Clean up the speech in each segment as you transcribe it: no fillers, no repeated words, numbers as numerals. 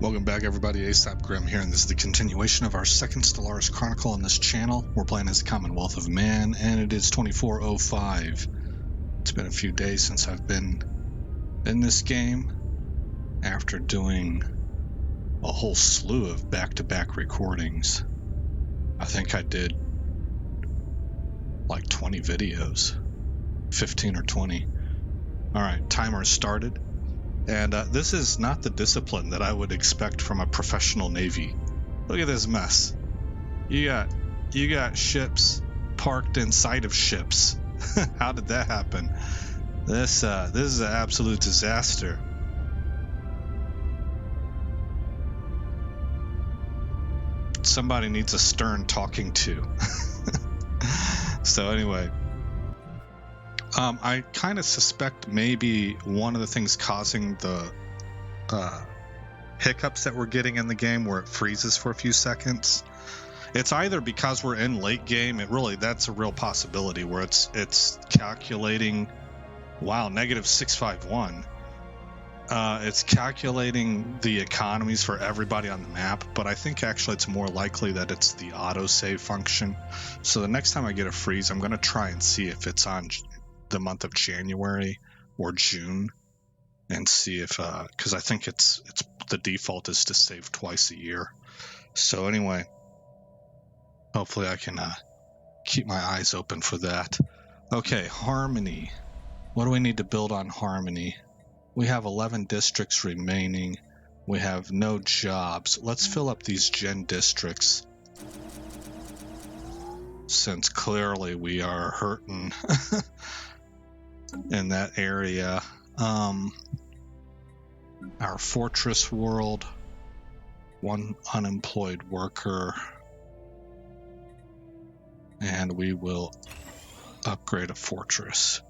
Welcome back, everybody. ASAP Grim here, and this is the continuation of our second Stellaris Chronicle on this channel. We're playing as the Commonwealth of Man, and it is 2405. It's been a few days since I've been in this game after doing a whole slew of back-to-back recordings. I think I did like 20 videos, 15 or 20. All right, timer started. And this is not the discipline that I would expect from a professional Navy. Look at this mess. You got ships parked inside of ships. How did that happen? This is an absolute disaster. Somebody needs a stern talking to. So anyway, I kind of suspect maybe one of the things causing the hiccups that we're getting in the game where it freezes for a few seconds, it's either because we're in late game. That's a real possibility where it's calculating. Wow, -651. It's calculating the economies for everybody on the map, but I think actually it's more likely that it's the autosave function. So the next time I get a freeze, I'm going to try and see if it's on the month of January or June, and see if because I think it's the default is to save twice a year. So anyway, hopefully I can keep my eyes open for that. Okay, Harmony. What do we need to build on Harmony? We have 11 districts remaining. We have no jobs. Let's fill up these gen districts, since clearly we are hurting in that area. Our fortress world, one unemployed worker, and we will upgrade a fortress.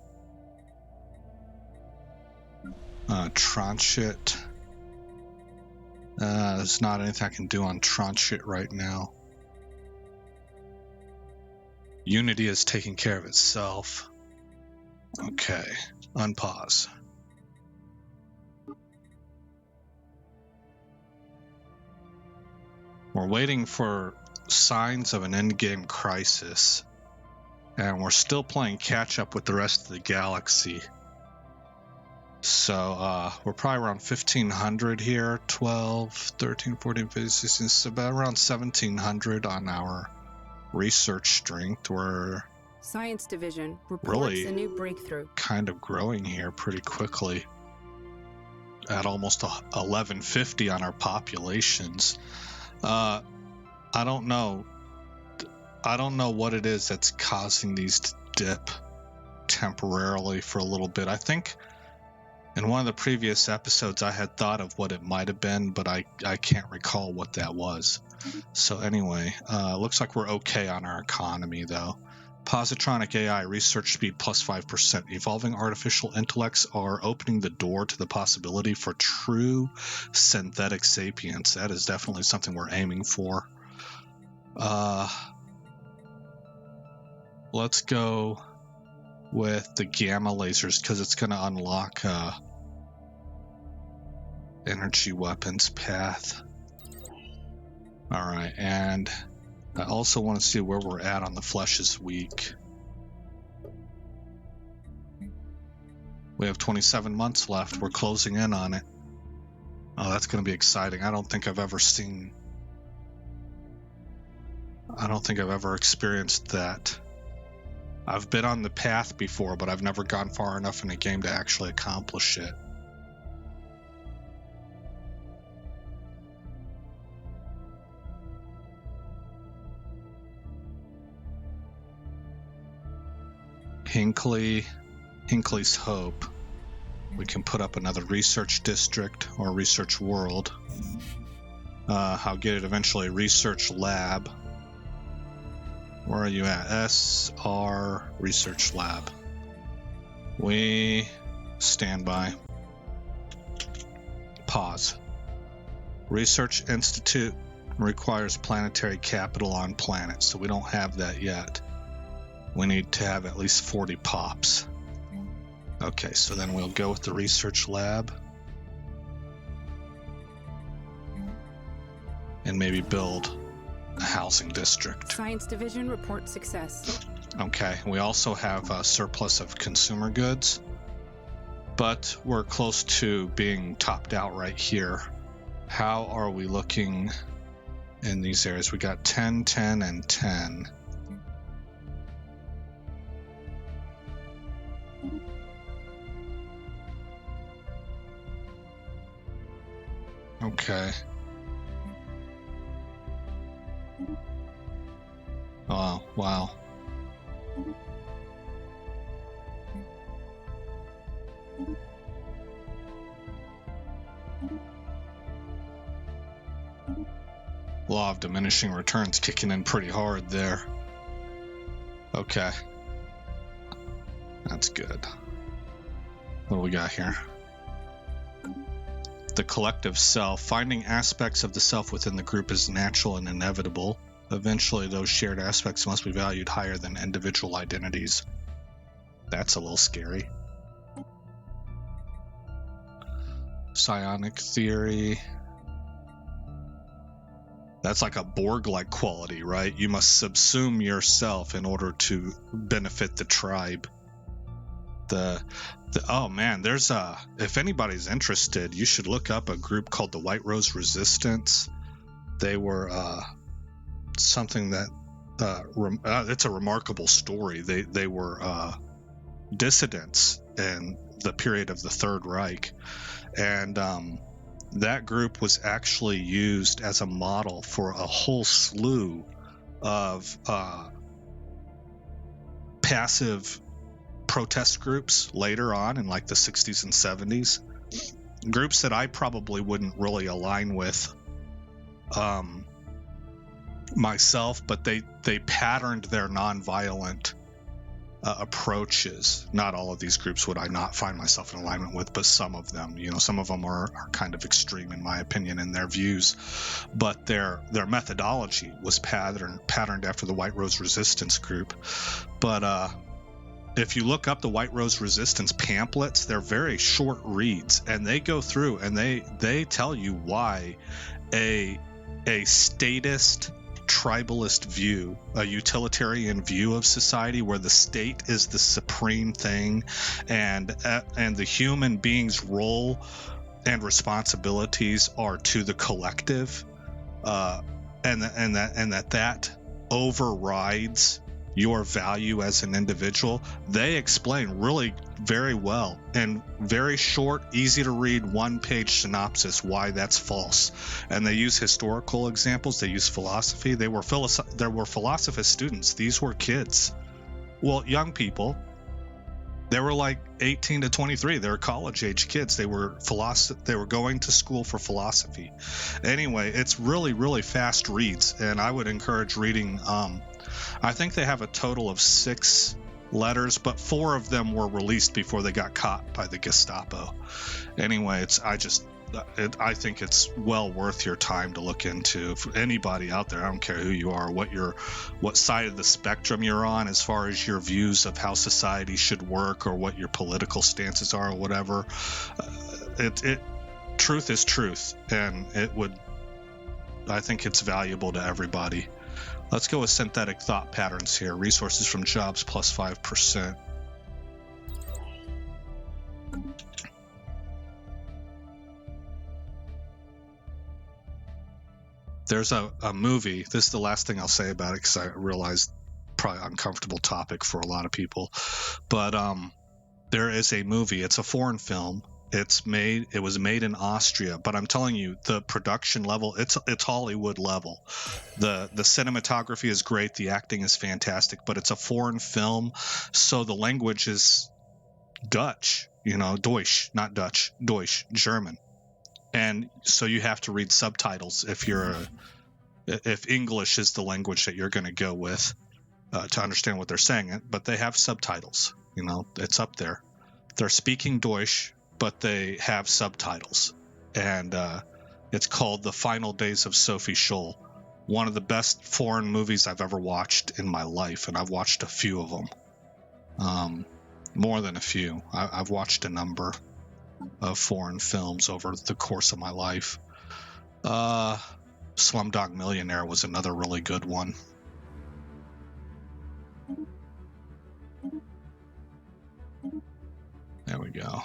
Transit. There's not anything I can do on transit right now. Unity is taking care of itself. Okay, unpause. We're waiting for signs of an endgame crisis, and we're still playing catch up with the rest of the galaxy. So we're probably around 1500 here, 12, 13, 14, 15, 16, so about around 1700 on our research strength. We're Science Division reports really a new breakthrough. Kind of growing here pretty quickly at almost 1150 on our populations. I don't know what it is that's causing these to dip temporarily for a little bit. I think in one of the previous episodes I had thought of what it might have been, but I can't recall what that was. So anyway, looks like we're okay on our economy though. Positronic AI research speed plus 5%. Evolving artificial intellects are opening the door to the possibility for true synthetic sapience. That is definitely something we're aiming for. Let's go with the gamma lasers because it's going to unlock energy weapons path. All right, and I also want to see where we're at on the Flesh's week. We have 27 months left. We're closing in on it. Oh, that's going to be exciting. I don't think I've ever experienced that. I've been on the path before, but I've never gone far enough in a game to actually accomplish it. Hinkley's Hope. We can put up another research district or research world. I'll get it eventually. Research lab. Where are you at? SR Research Lab. We stand by. Pause. Research Institute requires planetary capital on planet, so we don't have that yet. We need to have at least 40 pops. Okay, so then we'll go with the research lab. and maybe build a housing district. Science Division reports success. Okay, we also have a surplus of consumer goods, but we're close to being topped out right here. How are we looking in these areas? We got 10, 10, and 10. Okay. Oh, wow. Law of diminishing returns kicking in pretty hard there. Okay. That's good. What do we got here? The collective self. Finding aspects of the self within the group is natural and inevitable. Eventually, those shared aspects must be valued higher than individual identities. That's a little scary. Psionic theory. That's like a Borg-like quality, right? You must subsume yourself in order to benefit the tribe. Oh man, there's if anybody's interested, you should look up a group called the White Rose Resistance. They were something that it's a remarkable story. They were dissidents in the period of the Third Reich, and that group was actually used as a model for a whole slew of passive protest groups later on in like the 60s and 70s. Groups that I probably wouldn't really align with myself, but they patterned their nonviolent approaches. Not all of these groups would I not find myself in alignment with, but some of them, some of them are kind of extreme in my opinion in their views, but their methodology was patterned after the White Rose Resistance group. But if you look up the White Rose Resistance pamphlets, they're very short reads, and they go through and they tell you why a statist, tribalist view, a utilitarian view of society where the state is the supreme thing, and the human being's role and responsibilities are to the collective, and that overrides your value as an individual. They explain really very well and very short, easy to read, one-page synopsis why that's false. And they use historical examples. They use philosophy. There were philosophist students. These were kids. Well, young people. They were like 18 to 23. They were college-age kids. They were going to school for philosophy. Anyway, it's really, really fast reads, and I would encourage reading. I think they have a total of 6 letters, but 4 of them were released before they got caught by the Gestapo. Anyway, I think it's well worth your time to look into. For anybody out there, I don't care who you are, what side of the spectrum you're on as far as your views of how society should work, or what your political stances are, or whatever. Truth is truth, and I think it's valuable to everybody. Let's go with synthetic thought patterns here. Resources from jobs plus 5%. There's a movie. This is the last thing I'll say about it, because I realize probably uncomfortable topic for a lot of people. But there is a movie. It's a foreign film. It was made in Austria, but I'm telling you, the production level, it's Hollywood level. The cinematography is great, the acting is fantastic, but it's a foreign film, so the language is Dutch, Deutsch, not Dutch, Deutsch, German. And so you have to read subtitles if English is the language that you're going to go with to understand what they're saying. But they have subtitles, it's up there. They're speaking Deutsch, but they have subtitles, and it's called The Final Days of Sophie Scholl. One of the best foreign movies I've ever watched in my life, and I've watched a few of them, more than a few. I've watched a number of foreign films over the course of my life. Slumdog Millionaire was another really good one. There we go.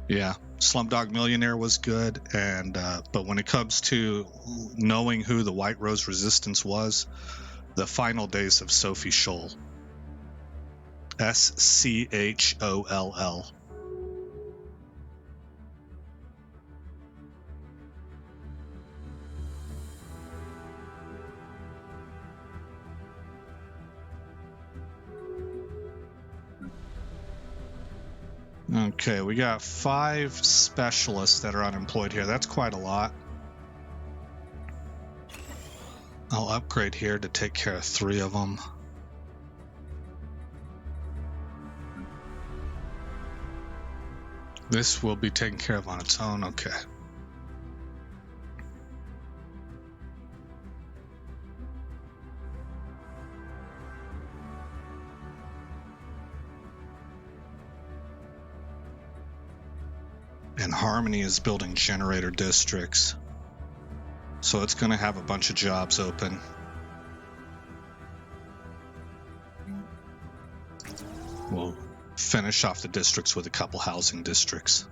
Yeah, Slumdog Millionaire was good, and but when it comes to knowing who the White Rose Resistance was, The Final Days of Sophie Scholl. SCHOLL. Okay, we got 5 specialists that are unemployed here. That's quite a lot. I'll upgrade here to take care of 3 of them. This will be taken care of on its own. Okay. And Harmony is building generator districts. So it's going to have a bunch of jobs open. We'll finish off the districts with a couple housing districts.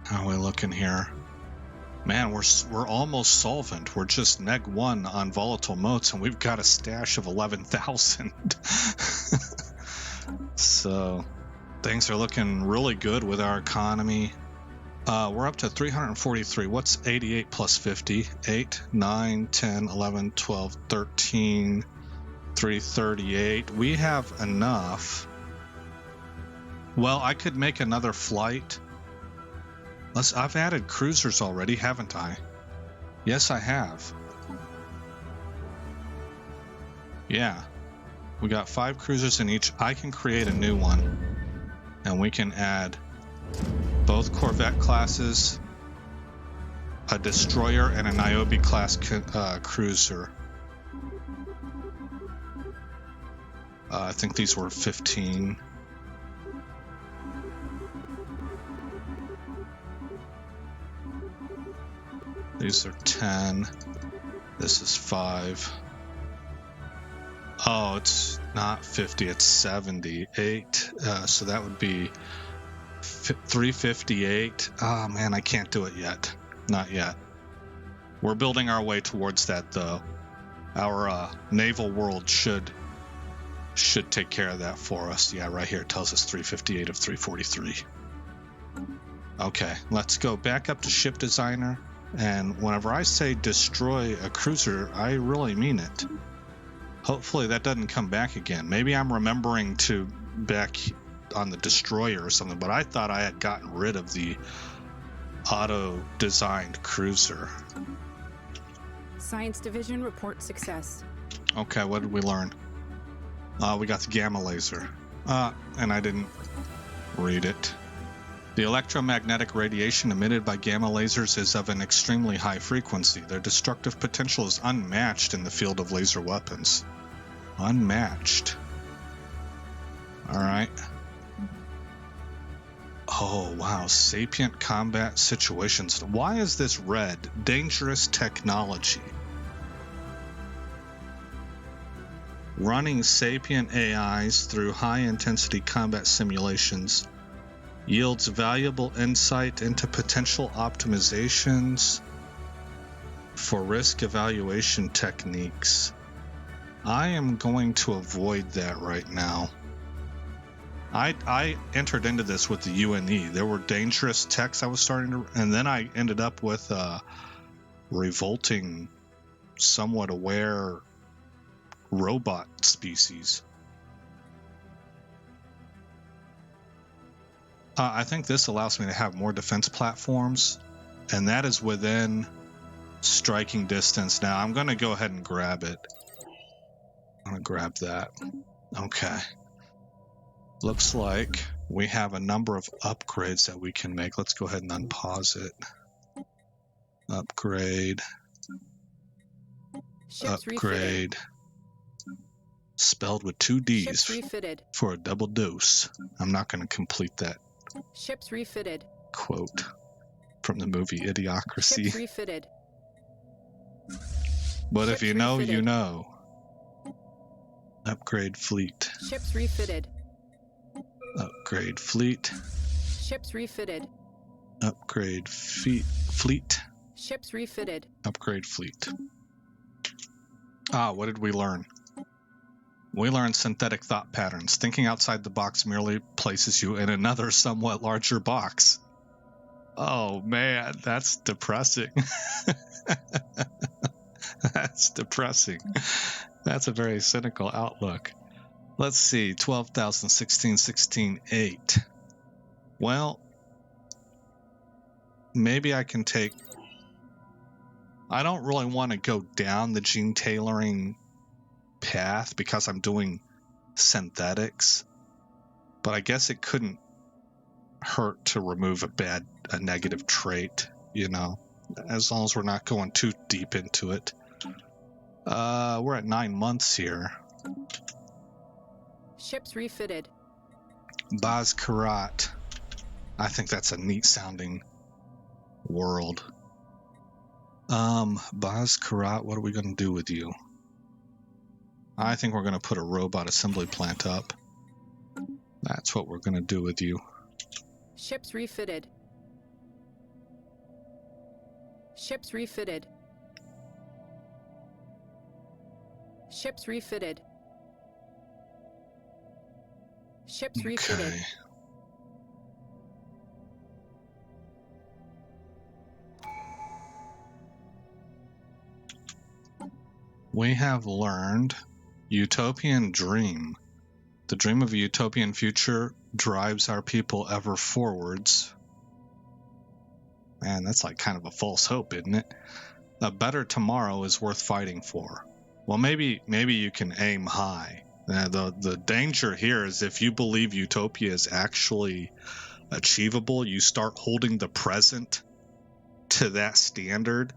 How are we looking here? Man, we're almost solvent. We're just neg 1 on volatile motes, and we've got a stash of 11,000. So things are looking really good with our economy. We're up to 343. What's 88 plus 50? 8, 9, 10, 11, 12, 13, 338. We have enough. Well, I could make another flight. I've added cruisers already, haven't I? Yes, I have. Yeah. We got 5 cruisers in each. I can create a new one. And we can add both Corvette classes, a destroyer, and a Niobe class cruiser. I think these were 15. These are 10. This is 5. Oh, it's not 50, it's 78. So that would be 358. Oh man, I can't do it yet. Not yet. We're building our way towards that though. Our naval world should take care of that for us. Yeah, right here it tells us 358 of 343. Okay, let's go back up to ship designer. And whenever I say destroy a cruiser, I really mean it. Hopefully that doesn't come back again. Maybe I'm remembering to back on the destroyer or something, but I thought I had gotten rid of the auto-designed cruiser. Science Division report success. Okay, what did we learn? We got the gamma laser. And I didn't read it. The electromagnetic radiation emitted by gamma lasers is of an extremely high frequency. Their destructive potential is unmatched in the field of laser weapons. Unmatched. Alright. Oh, wow. Sapient combat situations. Why is this red? Dangerous technology. Running sapient AIs through high-intensity combat simulations yields valuable insight into potential optimizations for risk evaluation techniques. I am going to avoid that right now. I entered into this with the UNE. There were dangerous techs I was starting to, and then I ended up with a revolting, somewhat aware robot species. I think this allows me to have more defense platforms, and that is within striking distance. Now, I'm going to go ahead and grab it. I'm going to grab that. Okay. Looks like we have a number of upgrades that we can make. Let's go ahead and unpause it. Upgrade. Ships Upgrade. refitted. Spelled with 2 D's Ships refitted. for a double dose. I'm not going to complete that Ships refitted. quote from the movie Idiocracy. Ships refitted. But Ships if you know, you refitted. know. Upgrade fleet. Ships refitted. Upgrade fleet. Ships refitted. Upgrade fleet. Ships refitted. Upgrade fleet. What did we learn? We learned synthetic thought patterns. Thinking outside the box merely places you in another somewhat larger box. Oh man, that's depressing. That's depressing. That's a very cynical outlook. Let's see, 12,000, 16, 8. Well, maybe I can take... I don't really want to go down the gene tailoring path because I'm doing synthetics, but I guess it couldn't hurt to remove a negative trait, you know, as long as we're not going too deep into it. We're at 9 months here. Ships refitted. Baz-Karat. I think that's a neat sounding world. Baz-Karat, what are we going to do with you? I think we're going to put a robot assembly plant up. That's what we're going to do with you. Ships refitted. Ships refitted. Ships refitted. Ships refitted. Okay. We have learned Utopian Dream. The dream of a utopian future drives our people ever forwards. Man, that's like kind of a false hope, isn't it? A better tomorrow is worth fighting for. Well, maybe you can aim high. The danger here is if you believe utopia is actually achievable, you start holding the present to that standard,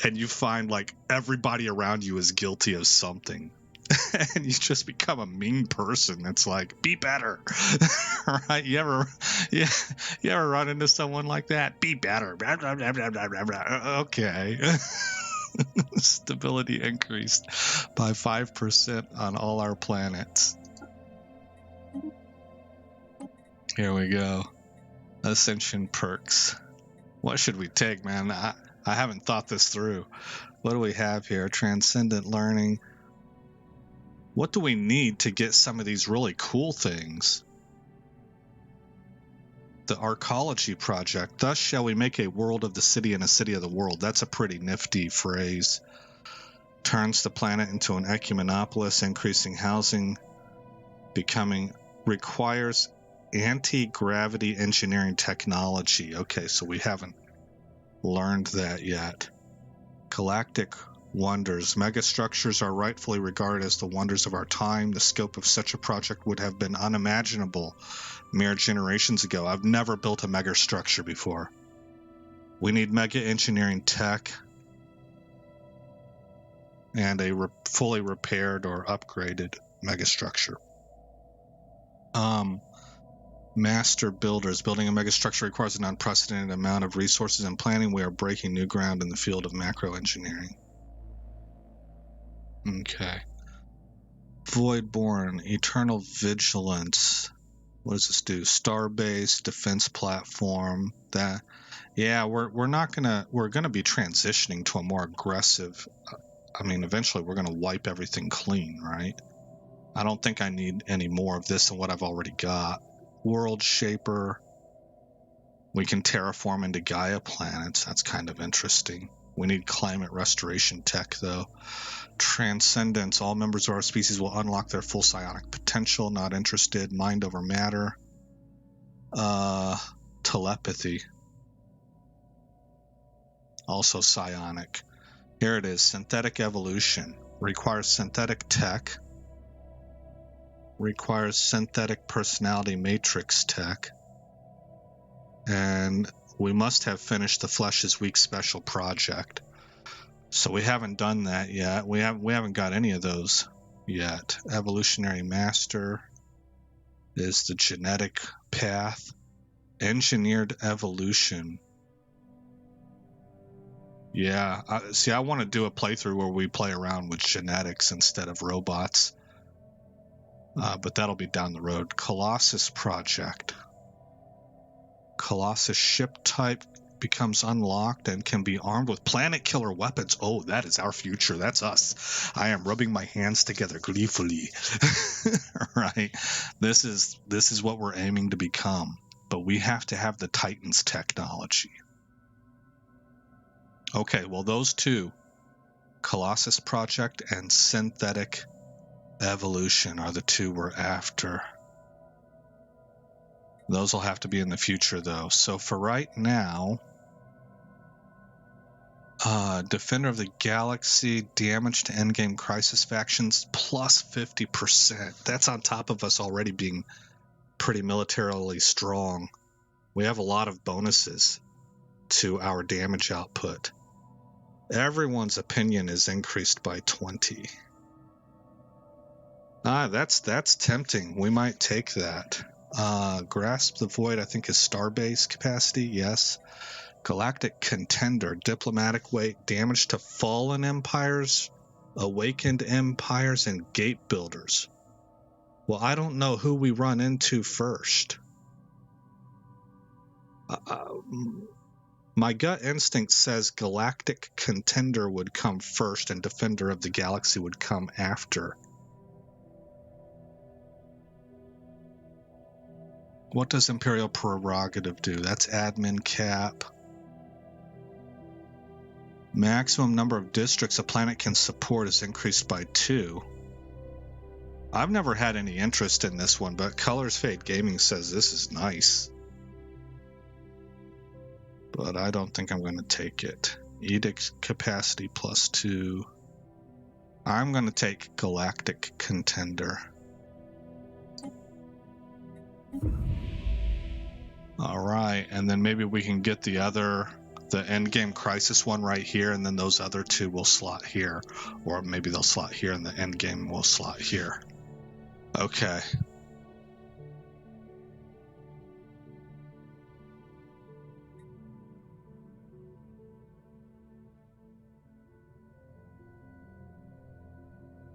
and you find like everybody around you is guilty of something. And you just become a mean person. It's like, be better. Right? You ever run into someone like that? Be better. Blah, blah, blah, blah, blah, blah, blah. Okay. Stability increased by 5% on all our planets. Here we go. Ascension Perks. What should we take, man? I haven't thought this through. What do we have here? Transcendent learning. What do we need to get some of these really cool things? The Arcology Project. Thus shall we make a world of the city and a city of the world. That's a pretty nifty phrase. Turns the planet into an ecumenopolis, increasing housing, requires anti-gravity engineering technology. Okay, so we haven't learned that yet. Galactic Wonders. Megastructures are rightfully regarded as the wonders of our time. The scope of such a project would have been unimaginable mere generations ago. I've never built a megastructure before. We need mega engineering tech and a fully repaired or upgraded megastructure. Master builders. Building a megastructure requires an unprecedented amount of resources and planning. We are breaking new ground in the field of macro engineering. Okay. Voidborn, Eternal Vigilance. What does this do? Starbase, defense platform. That, yeah, we're gonna be transitioning to a more aggressive. I mean, eventually we're gonna wipe everything clean, right? I don't think I need any more of this than what I've already got. World Shaper. We can terraform into Gaia planets. That's kind of interesting. We need climate restoration tech, though. Transcendence. All members of our species will unlock their full psionic potential. Not interested. Mind over matter. Telepathy. Also psionic. Here it is. Synthetic evolution. Requires synthetic tech. Requires synthetic personality matrix tech. And we must have finished the Flesh is Weak special project. So we haven't done that yet. We haven't got any of those yet. Evolutionary Master is the genetic path. Engineered evolution. Yeah, I want to do a playthrough where we play around with genetics instead of robots. But that'll be down the road. Colossus project. Colossus ship type becomes unlocked and can be armed with planet killer weapons. Oh, that is our future. That's us. I am rubbing my hands together gleefully. Right. This is what we're aiming to become. But we have to have the Titans technology. Okay, well, those two, Colossus Project and Synthetic Evolution, are the two we're after. Those will have to be in the future, though. So for right now, Defender of the Galaxy, damage to endgame crisis factions, plus 50%. That's on top of us already being pretty militarily strong. We have a lot of bonuses to our damage output. Everyone's opinion is increased by 20. That's tempting. We might take that. Grasp the Void, I think, is Starbase capacity. Yes. Galactic Contender, diplomatic weight, damage to fallen empires, awakened empires, and gate builders. Well, I don't know who we run into first. My gut instinct says Galactic Contender would come first and Defender of the Galaxy would come after. What does Imperial Prerogative do? That's admin cap. Maximum number of districts a planet can support is increased by 2. I've never had any interest in this one, but Colors Fade Gaming says this is nice. But I don't think I'm going to take it. Edict capacity plus 2. I'm going to take Galactic Contender. Alright, and then maybe we can get the endgame crisis one right here, and then those other two will slot here. Or maybe they'll slot here and the endgame will slot here. Okay.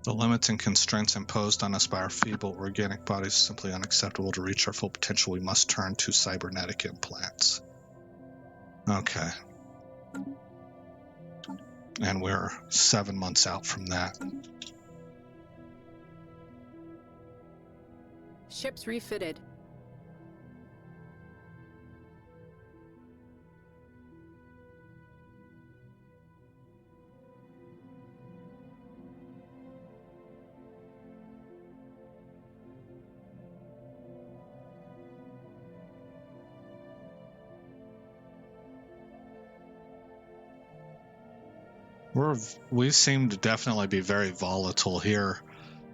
The limits and constraints imposed on us by our feeble organic bodies is simply unacceptable. To reach our full potential, we must turn to cybernetic implants. Okay. And we're 7 months out from that. Ships refitted. We seem to definitely be very volatile here.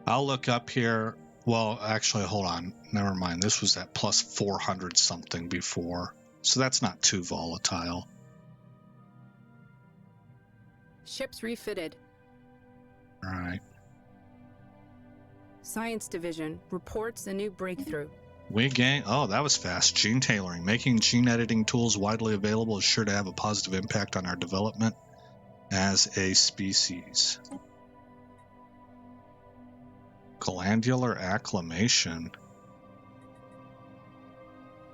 I'll look up here. Well, actually, hold on. Never mind. This was at plus 400 something before. So that's not too volatile. Ships refitted. All right. Science Division reports a new breakthrough. We gain. Oh, that was fast. Gene tailoring. Making gene editing tools widely available is sure to have a positive impact on our development as a species. Glandular acclimation.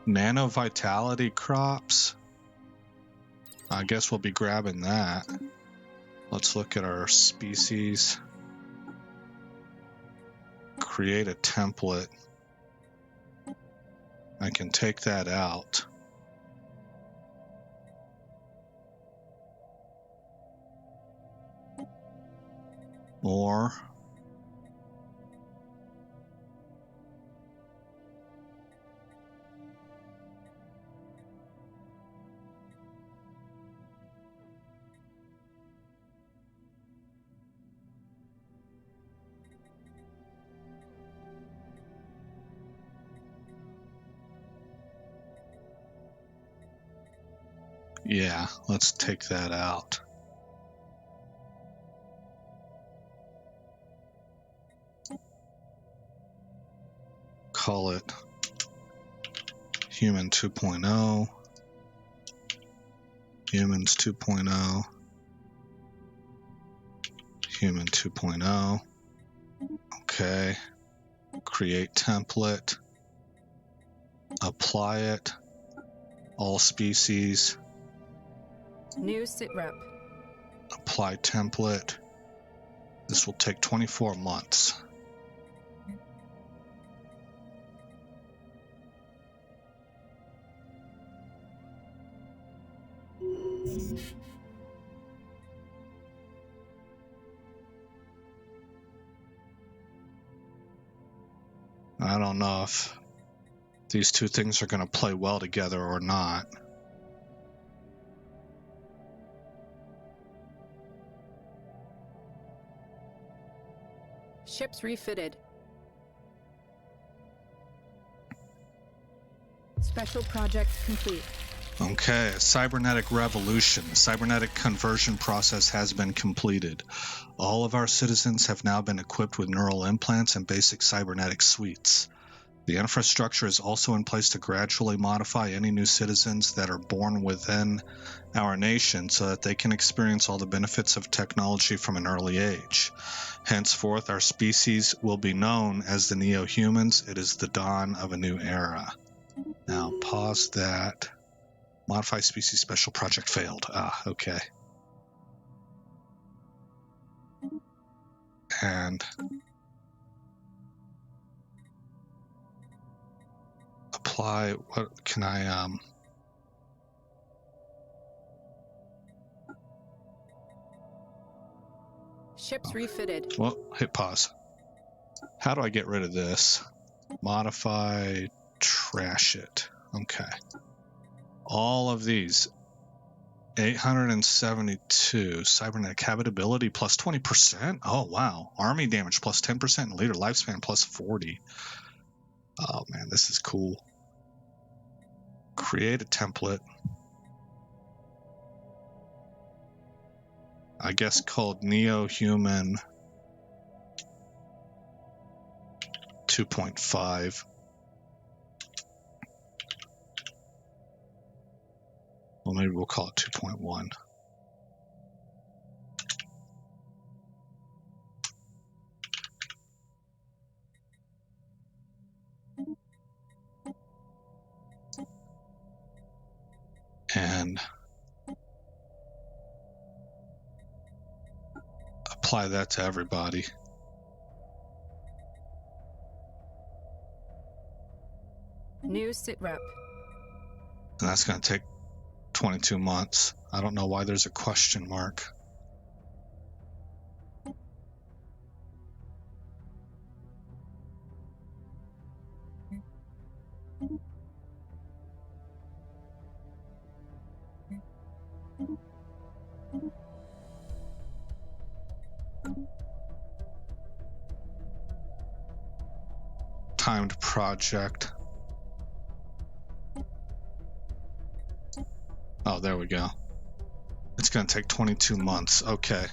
Nano vitality crops. I guess we'll be grabbing that. Let's look at our species. Create a template. I can take that out. Or Yeah, let's take that out. Call it Human 2.0. Humans 2.0. Human 2.0. Okay. Create template. Apply it. All species. New sitrep. Apply template. This will take 24 months. I don't know if these two things are going to play well together or not. Ships refitted. Special project complete. Okay, a cybernetic revolution. The cybernetic conversion process has been completed. All of our citizens have now been equipped with neural implants and basic cybernetic suites. The infrastructure is also in place to gradually modify any new citizens that are born within our nation so that they can experience all the benefits of technology from an early age. Henceforth, our species will be known as the Neo-Humans. It is the dawn of a new era. Now, pause that. Modify species special project failed. Okay. And apply, what can I, Ships refitted. well, hit pause. How do I get rid of this? Modify, trash it. Okay. All of these. 872 cybernetic habitability plus 20%. Oh wow. Army damage plus 10% and leader lifespan plus 40. Oh man, this is cool. Create a template. I guess called Neo-Human 2.5. Well, maybe we'll call it 2.1. And apply that to everybody. New sitrep. And that's going to take 22 months. I don't know why there's a question mark. Timed project. Oh, there we go. It's going to take 22 months. Okay.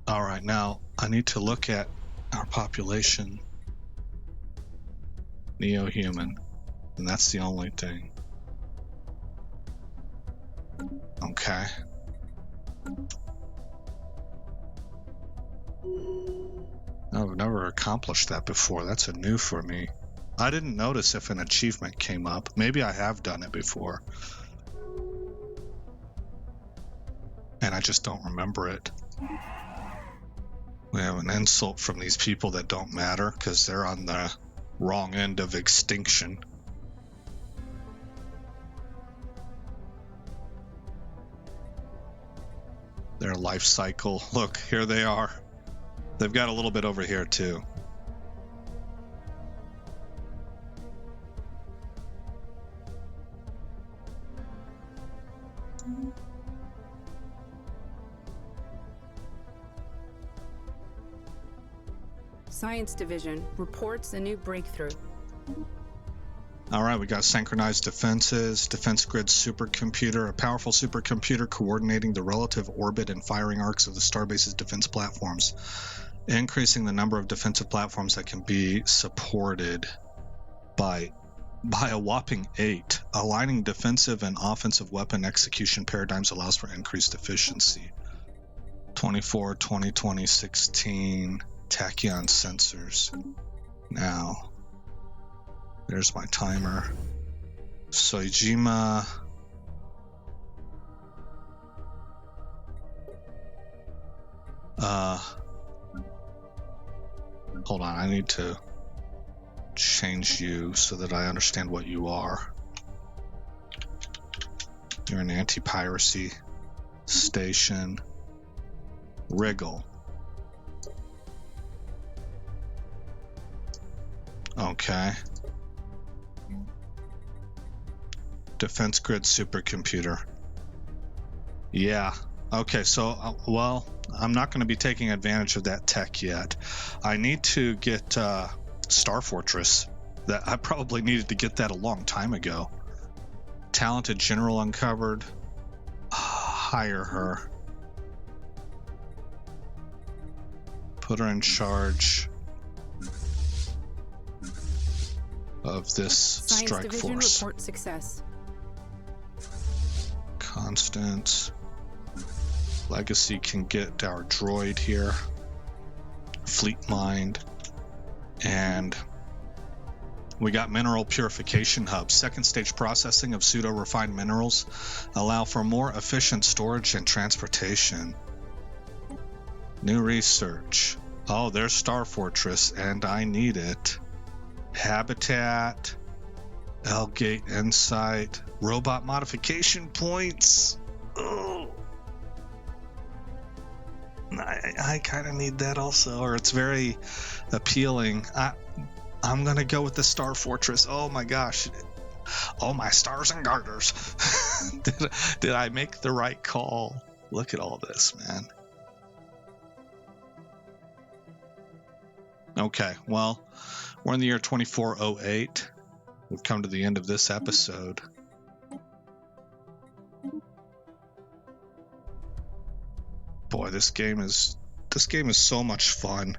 All right, now I need to look at our population. Neo-Human. And that's the only thing. Okay. I've never accomplished that before. That's a new for me. I didn't notice if an achievement came up. Maybe I have done it before. And I just don't remember it. We have an insult from these people that don't matter because they're on the wrong end of extinction. Their life cycle. Look, here they are. They've got a little bit over here too. Science Division reports a new breakthrough. All right, we got synchronized defenses, defense grid supercomputer, a powerful supercomputer coordinating the relative orbit and firing arcs of the starbase's defense platforms, increasing the number of defensive platforms that can be supported by a whopping 8. Aligning defensive and offensive weapon execution paradigms allows for increased efficiency. 24, 20, 16 tachyon sensors. Now, there's my timer. Soejima. Hold on, I need to change you so that I understand what you are. You're an anti-piracy station. Wriggle. Okay. Defense grid supercomputer. Yeah. Okay, so, well, I'm not going to be taking advantage of that tech yet. I need to get Star Fortress. That I probably needed to get that a long time ago. Talented general uncovered. Hire her. Put her in charge of this strike Division force. Report success. Constance. Legacy can get our droid here. Fleet mind. And we got mineral purification hub. Second stage processing of pseudo-refined minerals allow for more efficient storage and transportation. New research. Oh, there's Star Fortress, and I need it. Habitat. L-Gate Insight. Robot modification points. Oh. I kind of need that also, or it's very appealing. I'm gonna go with the Star Fortress. Oh my gosh. Oh my stars and garters. Did I make the right call? Look at all this, man. Okay, well, we're in the year 2408. We've come to the end of this episode. Boy, this game is so much fun.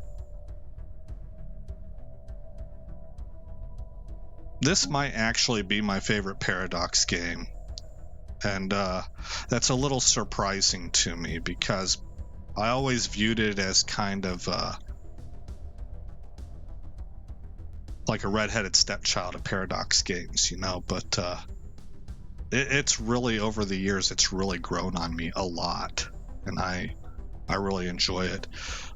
This might actually be my favorite Paradox game. And that's a little surprising to me because I always viewed it as kind of like a redheaded stepchild of Paradox games, you know, but it's really, over the years, it's really grown on me a lot. And I really enjoy it.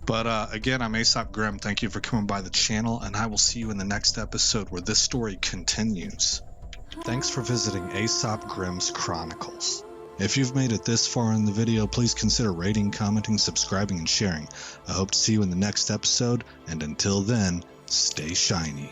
But again, I'm Aesop Grimm. Thank you for coming by the channel, and I will see you in the next episode where this story continues. Thanks for visiting Aesop Grimm's Chronicles. If you've made it this far in the video, please consider rating, commenting, subscribing, and sharing. I hope to see you in the next episode, and until then, stay shiny.